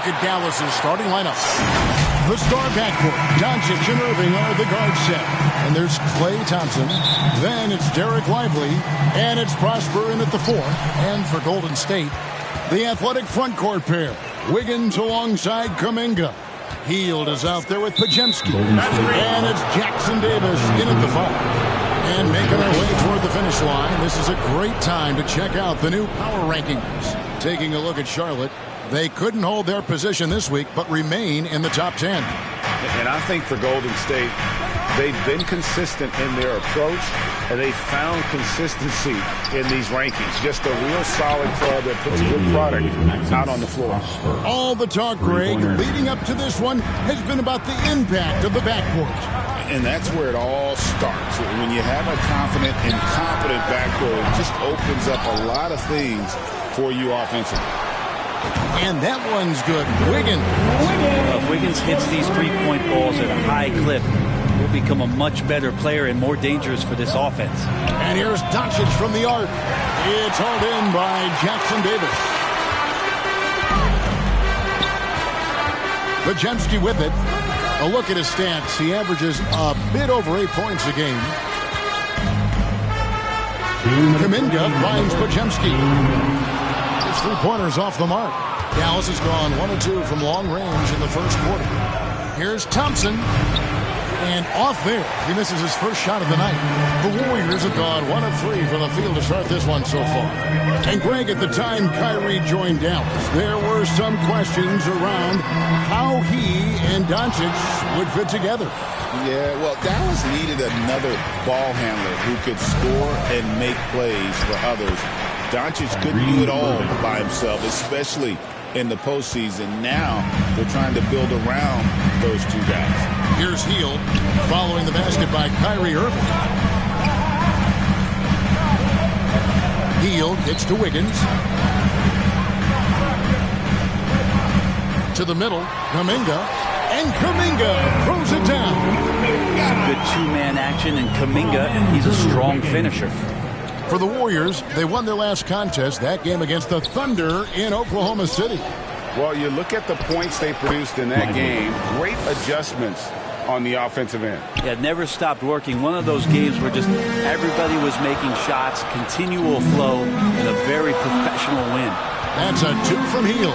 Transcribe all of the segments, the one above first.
look at Dallas's starting lineup. The star backcourt, Doncic and Irving are the guard set. And there's Klay Thompson. Then it's Derek Lively. And it's Prosper in at the 4. And for Golden State, the athletic front court pair. Wiggins alongside Kuminga. Hield is out there with Podziemski. And it's Jackson Davis in at the 5. And making their way toward the finish line, this is a great time to check out the new power rankings. Taking a look at Charlotte, they couldn't hold their position this week, but remain in the top 10. And I think for Golden State, they've been consistent in their approach, and they found consistency in these rankings. Just a real solid club that puts good product out on the floor. All the talk, Greg, leading up to this one has been about the impact of the backcourt. And that's where it all starts. When you have a confident and competent backcourt, it just opens up a lot of things for you offensively. And that one's good. Wiggins. If Wiggins hits these three-point balls at a high clip, he'll become a much better player and more dangerous for this offense. And here's Doncic from the arc. It's hauled in by Jackson Davis. Podziemski with it. A look at his stats. He averages a bit over 8 points a game. Kuminga finds Podziemski. His three-pointers off the mark. Dallas has gone 1 of 2 from long range in the first quarter. Here's Thompson. And off there, he misses his first shot of the night. The Warriors have gone 1 of 3 from the field to start this one so far. And Greg, at the time Kyrie joined Dallas, there were some questions around how he and Doncic would fit together. Yeah, well, Dallas needed another ball handler who could score and make plays for others. Doncic couldn't do it all by himself, especially in the postseason. Now they're trying to build around those two guys. Here's Hield following the basket by Kyrie Irving. Hield gets to Wiggins. To the middle, Kuminga. And Kuminga throws it down. Some good two-man action, and Kuminga, he's a strong finisher. For the Warriors, they won their last contest, that game against the Thunder in Oklahoma City. Well, you look at the points they produced in that game, great adjustments on the offensive end. Yeah, it never stopped working. One of those games where just everybody was making shots, continual flow, and a very professional win. That's a 2 from Hield.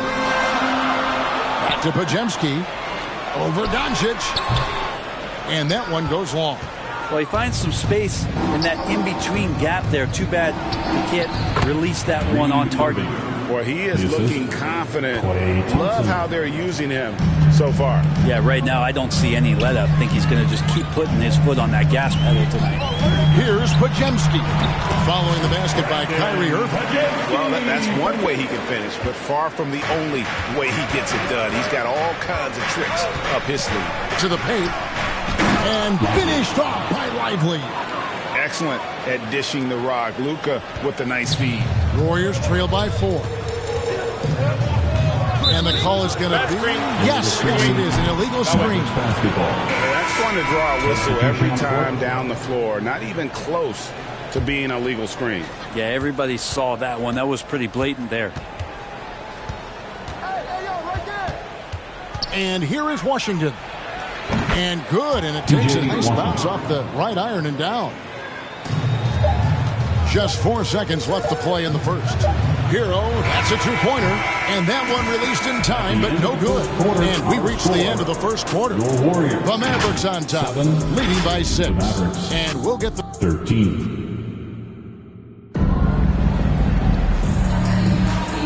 Back to Podziemski. Over Doncic. And that one goes long. Well, he finds some space in that in-between gap there. Too bad he can't release that one on target. Well, he is looking confident. Love how they're using him so far. Yeah, right now I don't see any let-up. I think he's going to just keep putting his foot on that gas pedal tonight. Here's Podziemski following the basket by Kyrie Irving. Well, that's one way he can finish, but far from the only way he gets it done. He's got all kinds of tricks up his sleeve. To the paint. And finished off by Lively. Excellent at dishing the rock. Luka with a nice feed. Warriors trail by 4. And the call is going to be, yes, it is, an illegal screen. That's going to draw a whistle every time down the floor. Not even close to being a legal screen. Yeah, everybody saw that one. That was pretty blatant there. And here is Washington. And good, and it takes a nice bounce off the right iron and down. Just 4 seconds left to play in the first. Hero, that's a 2-pointer, and that one released in time, but no good. And we reached the end of the first quarter. The Mavericks on top, leading by 6. And we'll get the 13.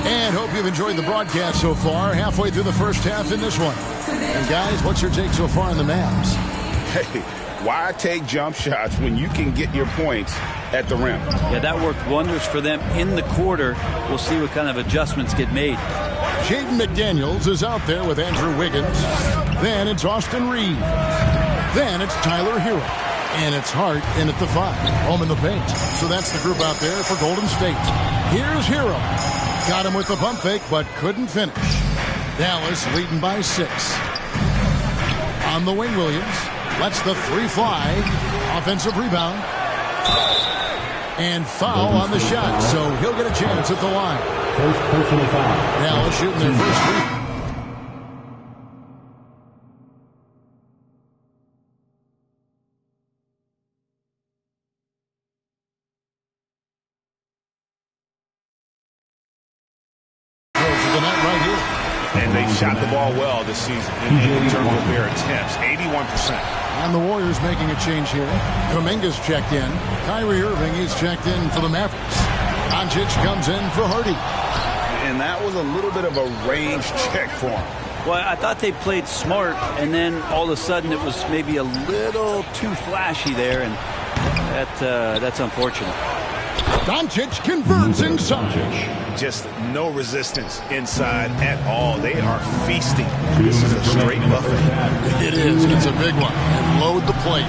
And hope you've enjoyed the broadcast so far. Halfway through the first half in this one. And guys, what's your take so far on the Mavs? Hey, why take jump shots when you can get your points at the rim? Yeah, that worked wonders for them in the quarter. We'll see what kind of adjustments get made. Jaden McDaniels is out there with Andrew Wiggins. Then it's Austin Reed. Then it's Tyler Hero. And it's Hart in at the 5. Home in the paint. So that's the group out there for Golden State. Here's Hero. Got him with the pump fake, but couldn't finish. Dallas leading by 6. On the wing, Williams lets the 3 fly. Offensive rebound. And foul on the shot, so he'll get a chance at the line. First personal foul. Dallas shooting their first 3. They shot the ball well this season in terms of their attempts, 81%. And the Warriors making a change here. Kuminga's checked in. Kyrie Irving is checked in for the Mavericks. Doncic comes in for Hardy. And that was a little bit of a range check for him. Well, I thought they played smart, and then all of a sudden it was maybe a little too flashy there, and that's unfortunate. Doncic converts inside. Just no resistance inside at all. They are feasting. This is a straight buffet. It is. It's a big one. And load the plate.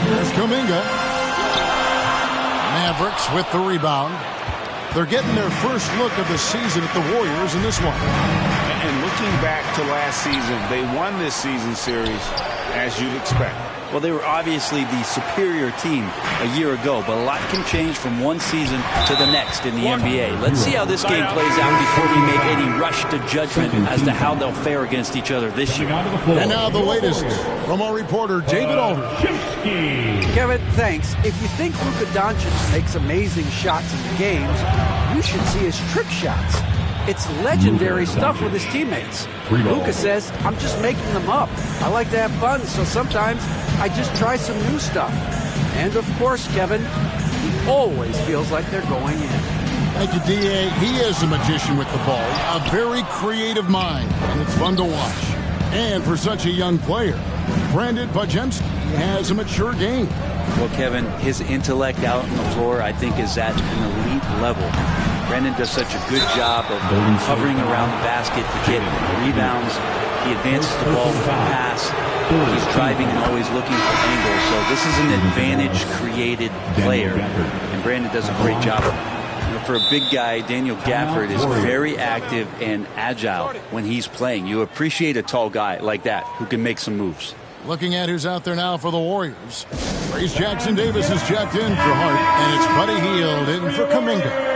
Here's Kuminga. Mavericks with the rebound. They're getting their first look of the season at the Warriors in this one. And looking back to last season, they won this season series as you'd expect. Well, they were obviously the superior team a year ago, but a lot can change from one season to the next in the NBA. Let's see how this game plays out before we make any rush to judgment as to how they'll fare against each other this year. And now the latest from our reporter, David Aldridge. Kevin, thanks. If you think Luka Doncic makes amazing shots in the games, you should see his trick shots. It's legendary stuff with his teammates. Luka says, I'm just making them up. I like to have fun, so sometimes I just try some new stuff. And of course, Kevin, he always feels like they're going in. Thank you, D.A. He is a magician with the ball. A very creative mind, and it's fun to watch. And for such a young player, Brandon Podziemski has a mature game. Well, Kevin, his intellect out on the floor, I think, is at an elite level. Brandon does such a good job of hovering around the basket to get rebounds. He advances the ball with a pass. He's driving and always looking for angles. So this is an advantage-created player, and Brandon does a great job of it. You know, for a big guy, Daniel Gafford is very active and agile when he's playing. You appreciate a tall guy like that who can make some moves. Looking at who's out there now for the Warriors. Trace Jackson-Davis is checked in for Hart, and it's Buddy Hield in for Kuminga.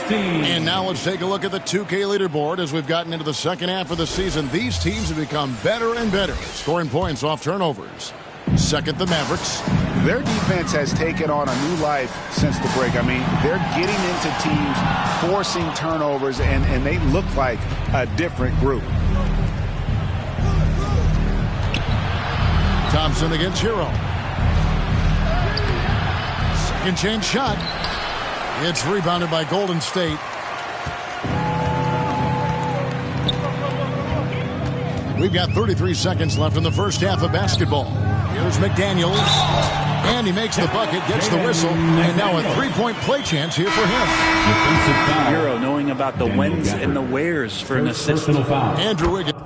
And now let's take a look at the 2K leaderboard as we've gotten into the second half of the season. These teams have become better and better, scoring points off turnovers. Second, the Mavericks. Their defense has taken on a new life since the break. I mean, they're getting into teams, forcing turnovers, and they look like a different group. Thompson against Hero. Second chance shot. It's rebounded by Golden State. We've got 33 seconds left in the first half of basketball. Here's McDaniels. And he makes the bucket, gets the whistle, and now a three-point play chance here for him. Hero knowing about the whens and the wheres for an assist. Andrew Wiggins.